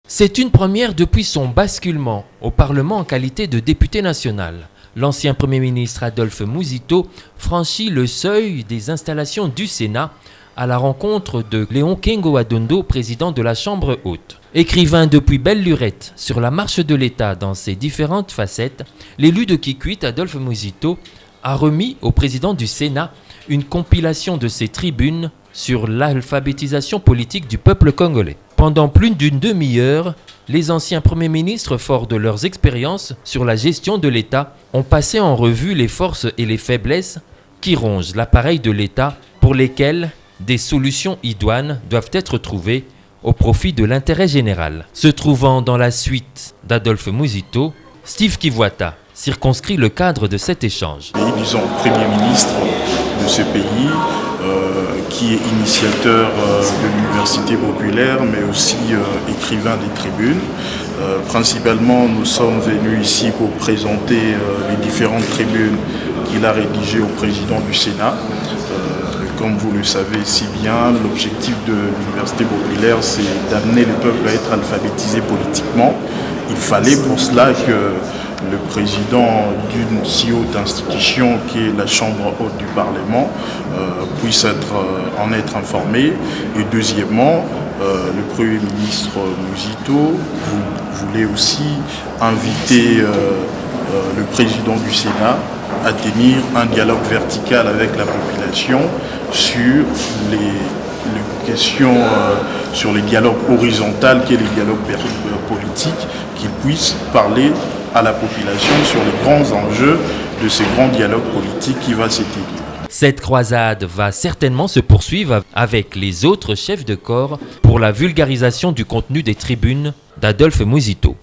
C'est une première depuis son basculement au Parlement en qualité de député national. L'ancien Premier ministre Adolphe Mouzito franchit le seuil des installations du Sénat à la rencontre de Léon Kengo Adondo, président de la Chambre haute. Écrivain depuis belle lurette sur la marche de l'État dans ses différentes facettes, l'élu de Kikwit, Adolphe Mouzito, a remis au président du Sénat une compilation de ses tribunes sur l'alphabétisation politique du peuple congolais. Pendant plus d'une demi-heure, les anciens premiers ministres, forts de leurs expériences sur la gestion de l'État, ont passé en revue les forces et les faiblesses qui rongent l'appareil de l'État, pour lesquelles des solutions idoines doivent être trouvées au profit de l'intérêt général. Se trouvant dans la suite d'Adolphe Mouzito, Steve Kivuata circonscrit le cadre de cet échange. Disons, Premier ministre de ce pays, qui est initiateur de l'Université populaire, mais aussi écrivain des tribunes. Principalement, nous sommes venus ici pour présenter les différentes tribunes qu'il a rédigées au président du Sénat. Comme vous le savez si bien, l'objectif de l'Université populaire, c'est d'amener le peuple à être alphabétisé politiquement. Il fallait pour cela que le président d'une si haute institution qui est la Chambre haute du Parlement puisse en être informé. Et deuxièmement, le Premier ministre Mouzito voulait aussi inviter le président du Sénat à tenir un dialogue vertical avec la population sur les questions, sur les dialogues horizontaux, qui est les dialogues politiques, qu'il puisse parler à la population sur les grands enjeux de ces grands dialogues politiques qui va s'établir. Cette croisade va certainement se poursuivre avec les autres chefs de corps pour la vulgarisation du contenu des tribunes d'Adolphe Mouzito.